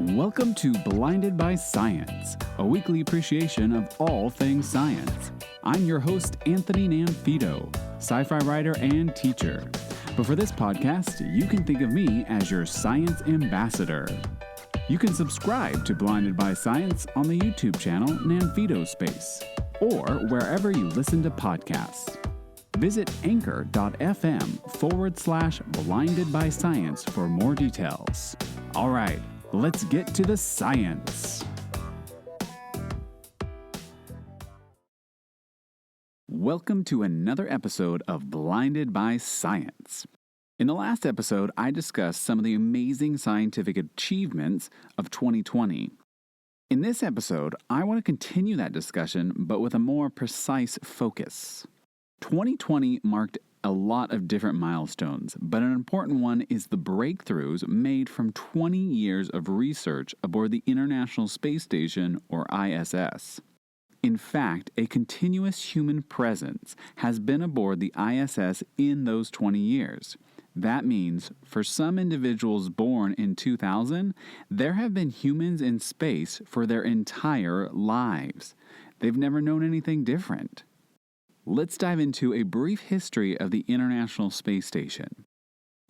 Welcome to Blinded by Science, a weekly appreciation of all things science. I'm your host, Anthony Nanfito, sci-fi writer and teacher. But for this podcast, you can think of me as your science ambassador. You can subscribe to Blinded by Science on the YouTube channel Nanfito Space, or wherever you listen to podcasts. Visit anchor.fm/blinded by science for more details. All right, let's get to the science. Welcome to another episode of Blinded by Science. In the last episode, I discussed some of the amazing scientific achievements of 2020. In this episode, I want to continue that discussion, but with a more precise focus. 2020 marked a lot of different milestones, but an important one is the breakthroughs made from 20 years of research aboard the International Space Station, or ISS. In fact, a continuous human presence has been aboard the ISS in those 20 years. That means, for some individuals born in 2000, there have been humans in space for their entire lives. They've never known anything different. Let's dive into a brief history of the International Space Station.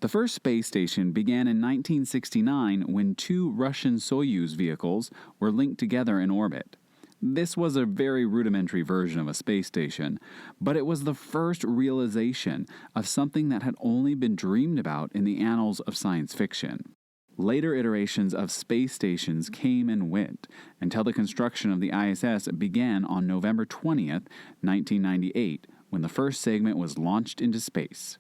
The first space station began in 1969 when two Russian Soyuz vehicles were linked together in orbit. This was a very rudimentary version of a space station, but it was the first realization of something that had only been dreamed about in the annals of science fiction. Later iterations of space stations came and went until the construction of the ISS began on November 20th, 1998, when the first segment was launched into space.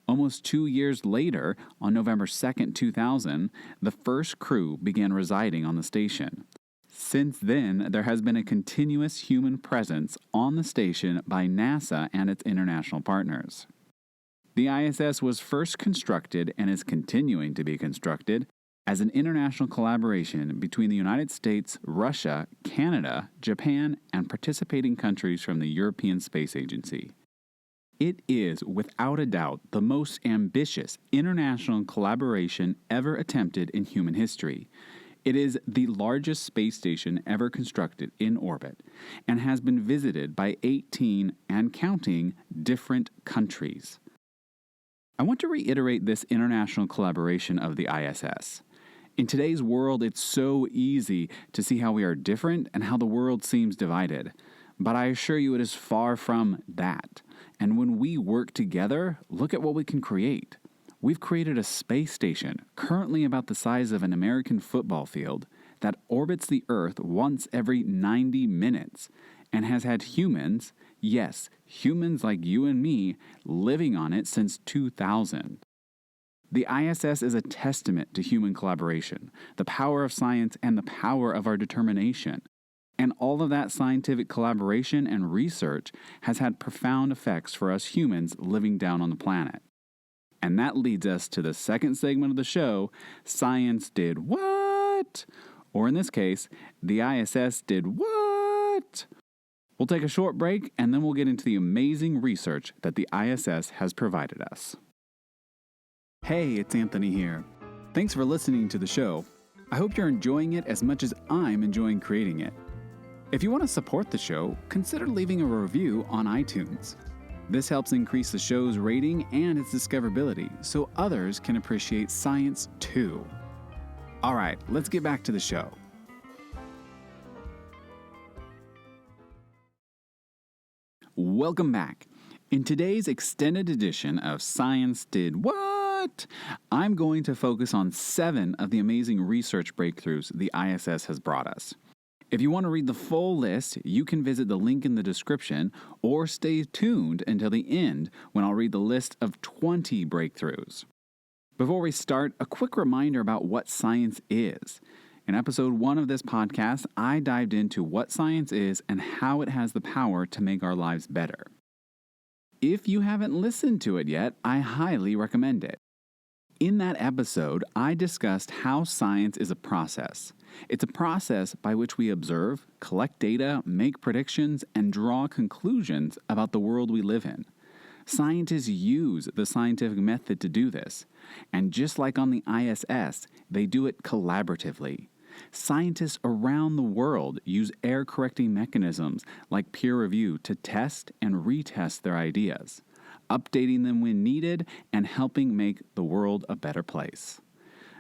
Almost 2 years later, on November 2nd, 2000, the first crew began residing on the station. Since then, there has been a continuous human presence on the station by NASA and its international partners. The ISS was first constructed and is continuing to be constructed as an international collaboration between the United States, Russia, Canada, Japan, and participating countries from the European Space Agency. It is, without a doubt, the most ambitious international collaboration ever attempted in human history. It is the largest space station ever constructed in orbit and has been visited by 18 and counting different countries. I want to reiterate this international collaboration of the ISS. In today's world, it's so easy to see how we are different and how the world seems divided. But I assure you it is far from that. And when we work together, look at what we can create. We've created a space station, currently about the size of an American football field, that orbits the Earth once every 90 minutes and has had humans, yes, humans like you and me, living on it since 2000. The ISS is a testament to human collaboration, the power of science, and the power of our determination. And all of that scientific collaboration and research has had profound effects for us humans living down on the planet. And that leads us to the second segment of the show, Science Did What? Or in this case, the ISS did what? We'll take a short break and then we'll get into the amazing research that the ISS has provided us. Hey, it's Anthony here. Thanks for listening to the show. I hope you're enjoying it as much as I'm enjoying creating it. If you want to support the show, consider leaving a review on iTunes. This helps increase the show's rating and its discoverability so others can appreciate science too. All right, let's get back to the show. Welcome back. In today's extended edition of Science Did What? I'm going to focus on 7 of the amazing research breakthroughs the ISS has brought us. If you want to read the full list, you can visit the link in the description or stay tuned until the end when I'll read the list of 20 breakthroughs. Before we start, a quick reminder about what science is. In episode 1 of this podcast, I dived into what science is and how it has the power to make our lives better. If you haven't listened to it yet, I highly recommend it. In that episode, I discussed how science is a process. It's a process by which we observe, collect data, make predictions, and draw conclusions about the world we live in. Scientists use the scientific method to do this, and just like on the ISS, they do it collaboratively. Scientists around the world use error-correcting mechanisms like peer review to test and retest their ideas, updating them when needed and helping make the world a better place.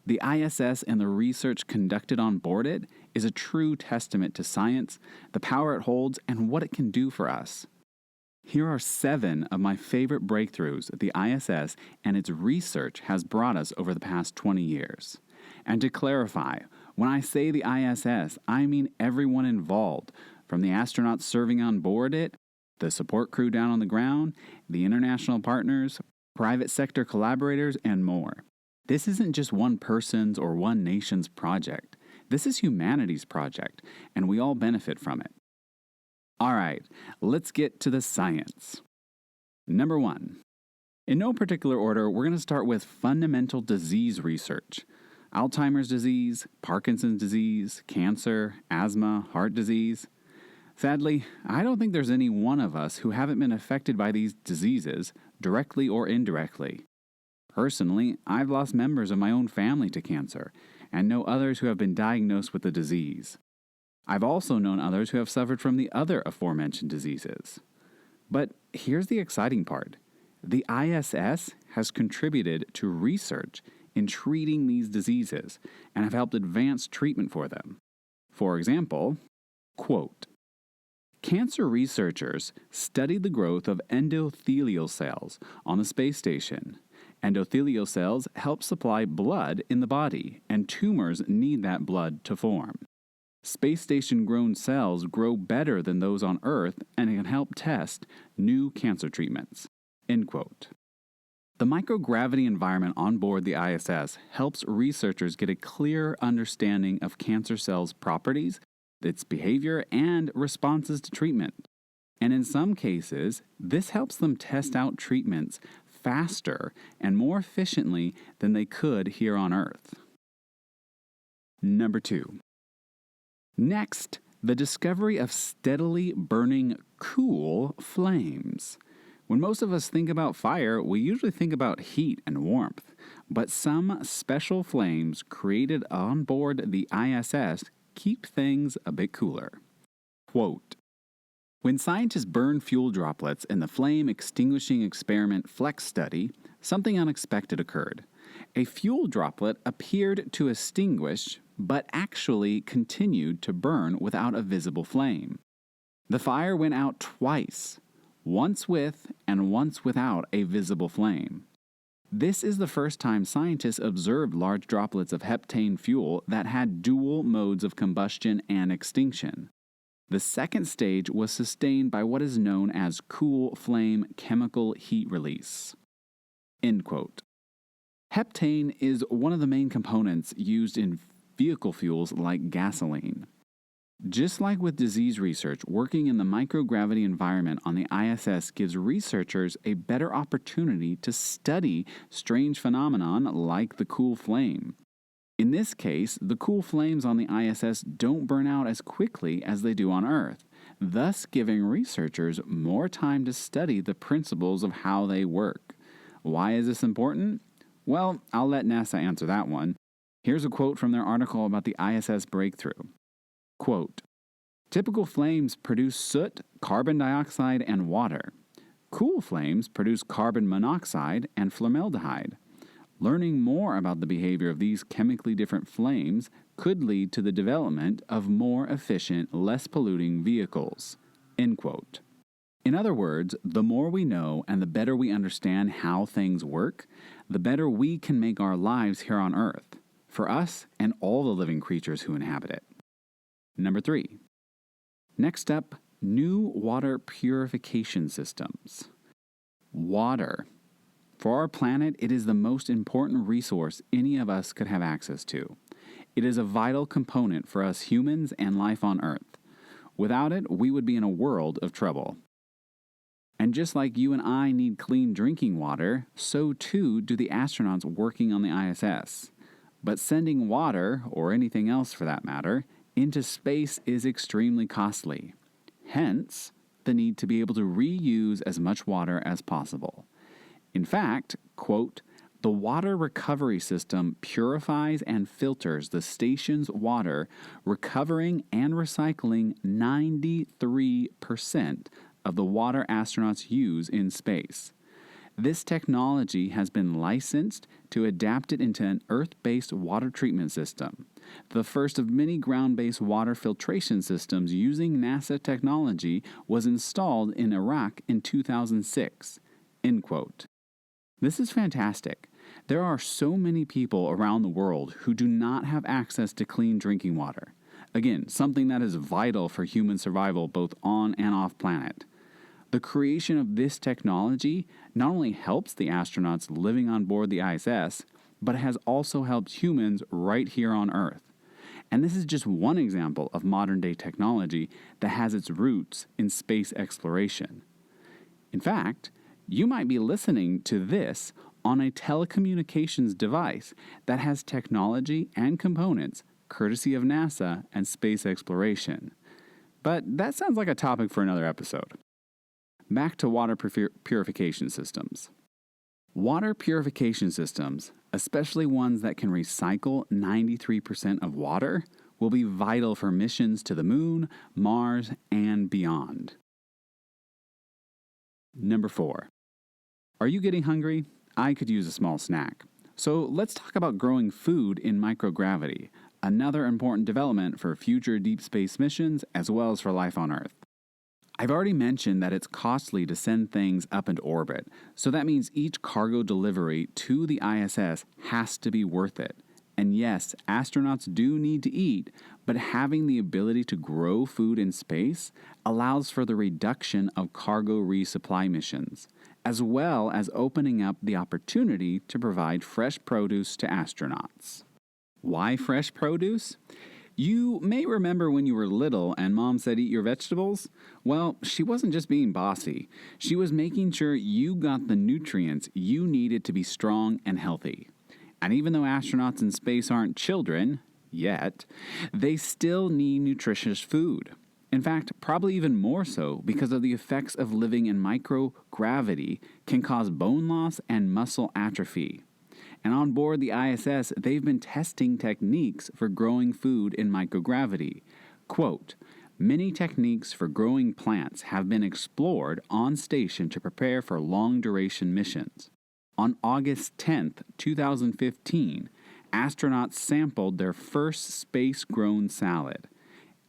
The ISS and the research conducted on board it is a true testament to science, the power it holds, and what it can do for us. Here are 7 of my favorite breakthroughs the ISS and its research has brought us over the past 20 years. And to clarify, when I say the ISS, I mean everyone involved, from the astronauts serving on board it, the support crew down on the ground, the international partners, private sector collaborators, and more. This isn't just one person's or one nation's project. This is humanity's project, and we all benefit from it. All right, let's get to the science. Number 1. In no particular order, we're going to start with fundamental disease research. Alzheimer's disease, Parkinson's disease, cancer, asthma, heart disease. Sadly, I don't think there's any one of us who haven't been affected by these diseases, directly or indirectly. Personally, I've lost members of my own family to cancer, and know others who have been diagnosed with the disease. I've also known others who have suffered from the other aforementioned diseases. But here's the exciting part. The ISS has contributed to research in treating these diseases and have helped advance treatment for them. For example, quote, "Cancer researchers studied the growth of endothelial cells on the space station. Endothelial cells help supply blood in the body, and tumors need that blood to form. Space station-grown cells grow better than those on Earth and can help test new cancer treatments." End quote. The microgravity environment on board the ISS helps researchers get a clearer understanding of cancer cells' properties, its behavior, and responses to treatment. And in some cases, this helps them test out treatments faster and more efficiently than they could here on Earth. Number 2. Next, the discovery of steadily burning cool flames. When most of us think about fire, we usually think about heat and warmth, but some special flames created on board the ISS keep things a bit cooler. Quote, "When scientists burned fuel droplets in the flame extinguishing experiment FLEX study, something unexpected occurred. A fuel droplet appeared to extinguish, but actually continued to burn without a visible flame. The fire went out twice, once with and once without a visible flame. This is the first time scientists observed large droplets of heptane fuel that had dual modes of combustion and extinction. The second stage was sustained by what is known as cool flame chemical heat release." End quote. Heptane is one of the main components used in vehicle fuels like gasoline. Just like with disease research, working in the microgravity environment on the ISS gives researchers a better opportunity to study strange phenomenon like the cool flame. In this case, the cool flames on the ISS don't burn out as quickly as they do on Earth, thus giving researchers more time to study the principles of how they work. Why is this important? Well, I'll let NASA answer that one. Here's a quote from their article about the ISS breakthrough. Quote, "Typical flames produce soot, carbon dioxide, and water. Cool flames produce carbon monoxide and formaldehyde. Learning more about the behavior of these chemically different flames could lead to the development of more efficient, less polluting vehicles." End quote. In other words, the more we know and the better we understand how things work, the better we can make our lives here on Earth, for us and all the living creatures who inhabit it. Number 3. Next up, new water purification systems. Water. For our planet, it is the most important resource any of us could have access to. It is a vital component for us humans and life on Earth. Without it, we would be in a world of trouble. And just like you and I need clean drinking water, so too do the astronauts working on the ISS. But sending water, or anything else for that matter, into space is extremely costly. Hence, the need to be able to reuse as much water as possible. In fact, quote, The water recovery system purifies and filters the station's water, recovering and recycling 93% of the water astronauts use in space. This technology has been licensed to adapt it into an Earth-based water treatment system, the first of many ground-based water filtration systems using NASA technology was installed in Iraq in 2006. End quote. This is fantastic. There are so many people around the world who do not have access to clean drinking water. Again, something that is vital for human survival both on and off planet. The creation of this technology not only helps the astronauts living on board the ISS, but has also helped humans right here on Earth. And this is just one example of modern-day technology that has its roots in space exploration. In fact, you might be listening to this on a telecommunications device that has technology and components courtesy of NASA and space exploration. But that sounds like a topic for another episode. Back to water purification systems. Water purification systems, especially ones that can recycle 93% of water, will be vital for missions to the Moon, Mars, and beyond. Number 4. Are you getting hungry? I could use a small snack. So let's talk about growing food in microgravity, another important development for future deep space missions as well as for life on Earth. I've already mentioned that it's costly to send things up into orbit, so that means each cargo delivery to the ISS has to be worth it. And yes, astronauts do need to eat, but having the ability to grow food in space allows for the reduction of cargo resupply missions, as well as opening up the opportunity to provide fresh produce to astronauts. Why fresh produce? You may remember when you were little and Mom said eat your vegetables? Well, she wasn't just being bossy. She was making sure you got the nutrients you needed to be strong and healthy. And even though astronauts in space aren't children, yet, they still need nutritious food. In fact, probably even more so because of the effects of living in microgravity can cause bone loss and muscle atrophy. And on board the ISS, they've been testing techniques for growing food in microgravity. Quote, many techniques for growing plants have been explored on station to prepare for long-duration missions. On August 10, 2015, astronauts sampled their first space-grown salad.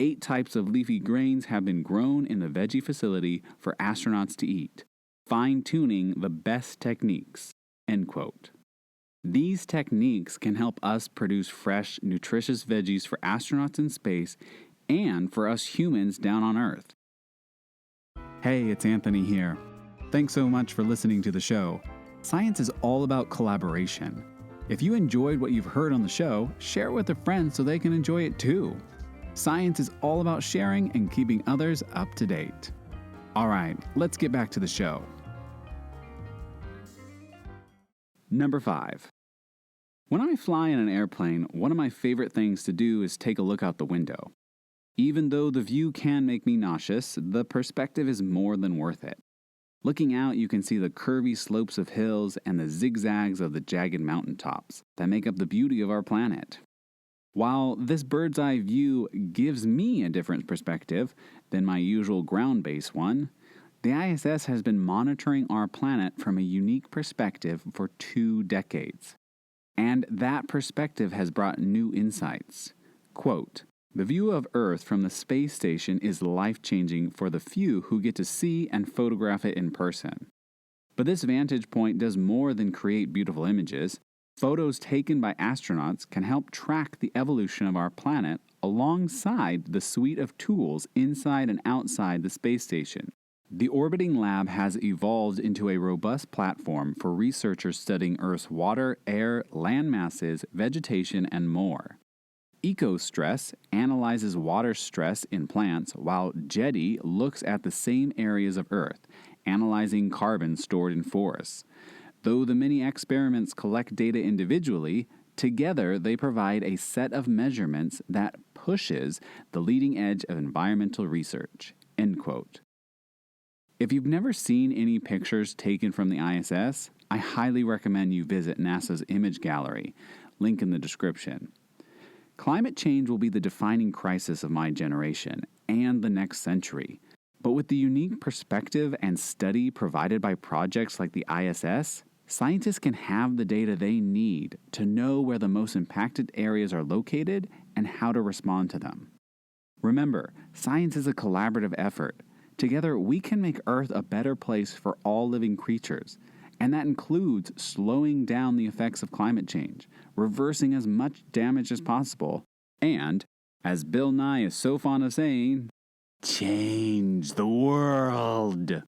8 types of leafy grains have been grown in the veggie facility for astronauts to eat, fine-tuning the best techniques. End quote. These techniques can help us produce fresh, nutritious veggies for astronauts in space and for us humans down on Earth. Hey, it's Anthony here. Thanks so much for listening to the show. Science is all about collaboration. If you enjoyed what you've heard on the show, share it with a friend so they can enjoy it too. Science is all about sharing and keeping others up to date. All right, let's get back to the show. Number 5. When I fly in an airplane, one of my favorite things to do is take a look out the window. Even though the view can make me nauseous, the perspective is more than worth it. Looking out, you can see the curvy slopes of hills and the zigzags of the jagged mountaintops that make up the beauty of our planet. While this bird's eye view gives me a different perspective than my usual ground-based one, the ISS has been monitoring our planet from a unique perspective for 2 decades. And that perspective has brought new insights. Quote, the view of Earth from the space station is life-changing for the few who get to see and photograph it in person. But this vantage point does more than create beautiful images. Photos taken by astronauts can help track the evolution of our planet alongside the suite of tools inside and outside the space station. The orbiting lab has evolved into a robust platform for researchers studying Earth's water, air, land masses, vegetation, and more. EcoStress analyzes water stress in plants, while JETI looks at the same areas of Earth, analyzing carbon stored in forests. Though the many experiments collect data individually, together they provide a set of measurements that pushes the leading edge of environmental research. End quote. If you've never seen any pictures taken from the ISS, I highly recommend you visit NASA's image gallery, link in the description. Climate change will be the defining crisis of my generation and the next century. But with the unique perspective and study provided by projects like the ISS, scientists can have the data they need to know where the most impacted areas are located and how to respond to them. Remember, science is a collaborative effort. Together, we can make Earth a better place for all living creatures, and that includes slowing down the effects of climate change, reversing as much damage as possible, and, as Bill Nye is so fond of saying, change the world.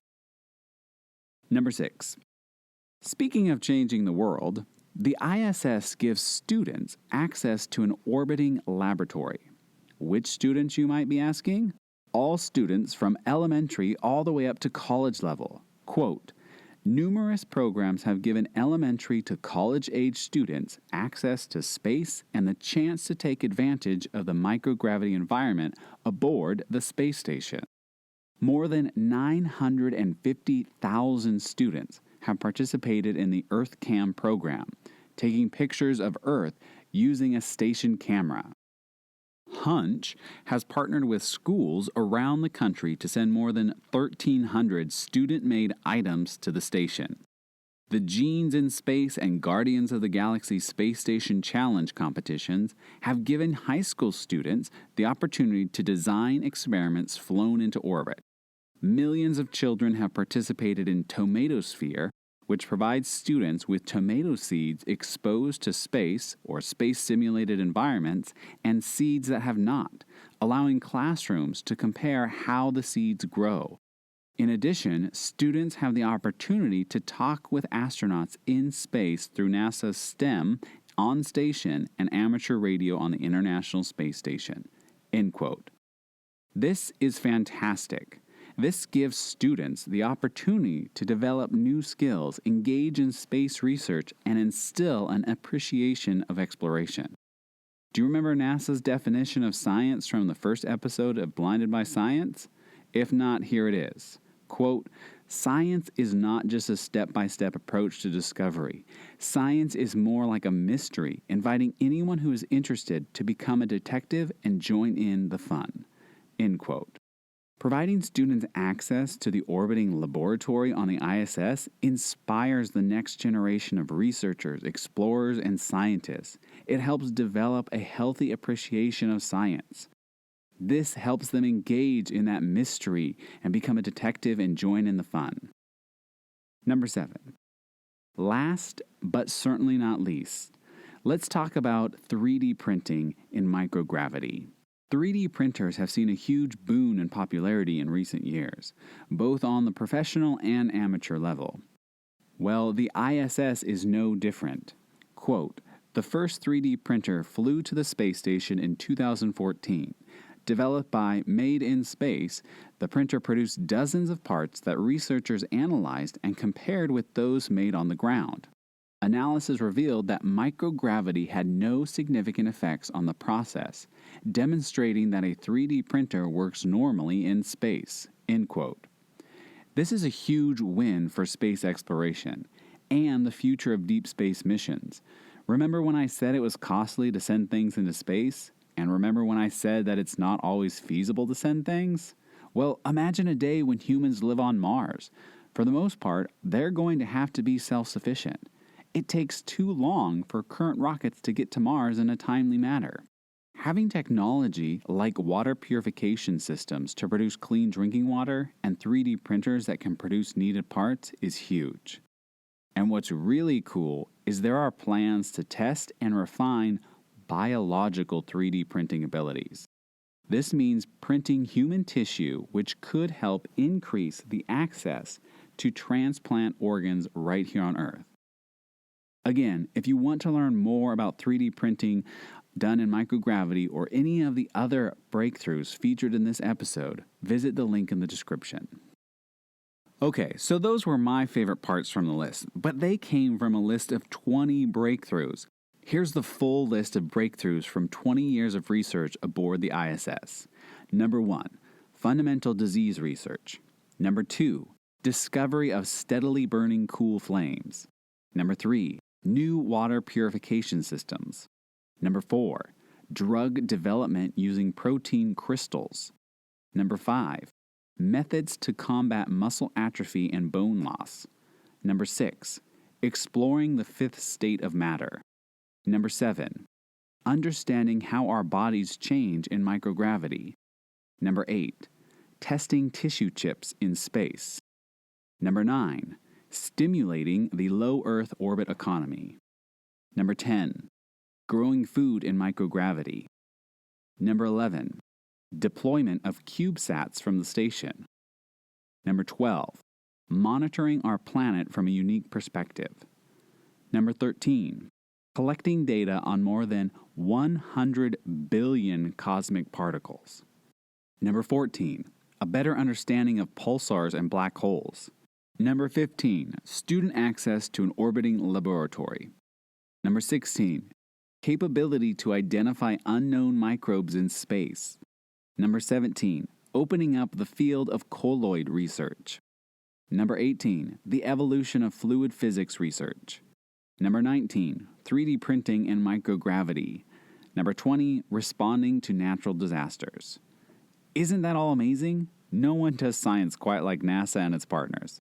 Number 6. Speaking of changing the world, the ISS gives students access to an orbiting laboratory. Which students, you might be asking? All students from elementary all the way up to college level. Quote, numerous programs have given elementary to college-age students access to space and the chance to take advantage of the microgravity environment aboard the space station. More than 950,000 students have participated in the EarthCam program, taking pictures of Earth using a station camera. Hunch has partnered with schools around the country to send more than 1,300 student-made items to the station. The Genes in Space and Guardians of the Galaxy Space Station Challenge competitions have given high school students the opportunity to design experiments flown into orbit. Millions of children have participated in Tomatosphere, which provides students with tomato seeds exposed to space or space-simulated environments and seeds that have not, allowing classrooms to compare how the seeds grow. In addition, students have the opportunity to talk with astronauts in space through NASA's STEM on station and amateur radio on the International Space Station. End quote. This is fantastic. This gives students the opportunity to develop new skills, engage in space research, and instill an appreciation of exploration. Do you remember NASA's definition of science from the first episode of Blinded by Science? If not, here it is. Quote, science is not just a step-by-step approach to discovery. Science is more like a mystery, inviting anyone who is interested to become a detective and join in the fun. End quote. Providing students access to the orbiting laboratory on the ISS inspires the next generation of researchers, explorers, and scientists. It helps develop a healthy appreciation of science. This helps them engage in that mystery and become a detective and join in the fun. Number 7. Last, but certainly not least, let's talk about 3D printing in microgravity. 3D printers have seen a huge boon in popularity in recent years, both on the professional and amateur level. Well, the ISS is no different. Quote, the first 3D printer flew to the space station in 2014. Developed by Made in Space, the printer produced dozens of parts that researchers analyzed and compared with those made on the ground. Analysis revealed that microgravity had no significant effects on the process, demonstrating that a 3D printer works normally in space. End quote. This is a huge win for space exploration and the future of deep space missions. Remember when I said it was costly to send things into space? And remember when I said that it's not always feasible to send things? Well, imagine a day when humans live on Mars. For the most part, they're going to have to be self-sufficient. It takes too long for current rockets to get to Mars in a timely manner. Having technology like water purification systems to produce clean drinking water and 3D printers that can produce needed parts is huge. And what's really cool is there are plans to test and refine biological 3D printing abilities. This means printing human tissue, which could help increase the access to transplant organs right here on Earth. Again, if you want to learn more about 3D printing done in microgravity or any of the other breakthroughs featured in this episode, visit the link in the description. Okay, so those were my favorite parts from the list, but they came from a list of 20 breakthroughs. Here's the full list of breakthroughs from 20 years of research aboard the ISS. Number 1, fundamental disease research. Number 2, discovery of steadily burning cool flames. Number 3, new water purification systems. Number 4, drug development using protein crystals. Number 5, methods to combat muscle atrophy and bone loss. Number 6, exploring the fifth state of matter. Number 7, understanding how our bodies change in microgravity. Number 8, testing tissue chips in space. Number 9, stimulating the low Earth orbit economy. Number 10, growing food in microgravity. Number 11, deployment of CubeSats from the station. Number 12, monitoring our planet from a unique perspective. Number 13, collecting data on more than 100 billion cosmic particles. Number 14, a better understanding of pulsars and black holes. Number 15, student access to an orbiting laboratory. Number 16, capability to identify unknown microbes in space. Number 17, opening up the field of colloid research. Number 18, the evolution of fluid physics research. Number 19, 3D printing and microgravity. Number 20, responding to natural disasters. Isn't that all amazing? No one does science quite like NASA and its partners.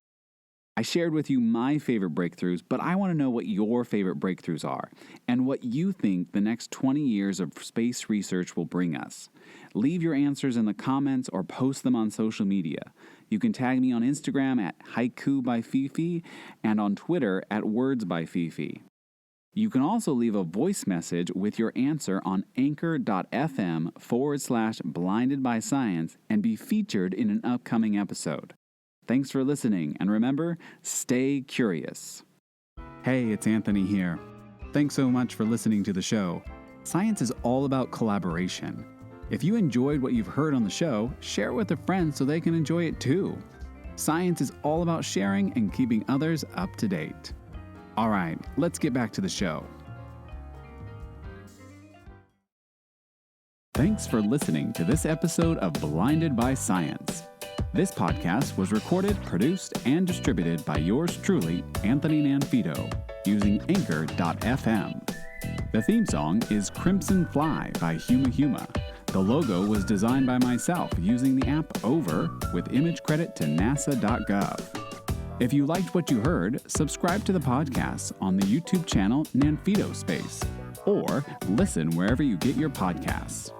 I shared with you my favorite breakthroughs, but I want to know what your favorite breakthroughs are and what you think the next 20 years of space research will bring us. Leave your answers in the comments or post them on social media. You can tag me on Instagram at Haiku by Fifi and on Twitter at Words by Fifi. You can also leave a voice message with your answer on anchor.fm/blindedbyscience and be featured in an upcoming episode. Thanks for listening, and remember, stay curious. Hey, it's Anthony here. Thanks so much for listening to the show. Science is all about collaboration. If you enjoyed what you've heard on the show, share it with a friend so they can enjoy it too. Science is all about sharing and keeping others up to date. All right, let's get back to the show. Thanks for listening to this episode of Blinded by Science. This podcast was recorded, produced, and distributed by yours truly, Anthony Nanfito, using Anchor.fm. The theme song is Crimson Fly by Huma Huma. The logo was designed by myself using the app Over with image credit to nasa.gov. If you liked what you heard, subscribe to the podcast on the YouTube channel Nanfito Space, or listen wherever you get your podcasts.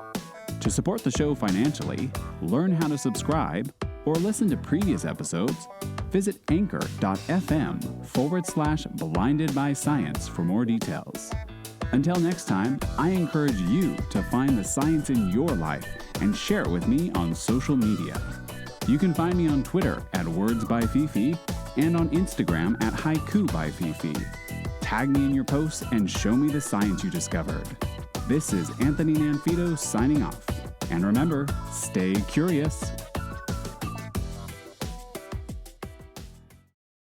To support the show financially, learn how to subscribe, or listen to previous episodes, visit anchor.fm/blindedbyscience for more details. Until next time, I encourage you to find the science in your life and share it with me on social media. You can find me on Twitter at WordsByFifi and on Instagram at HaikuByFifi. Tag me in your posts and show me the science you discovered. This is Anthony Nanfito signing off. And remember, stay curious.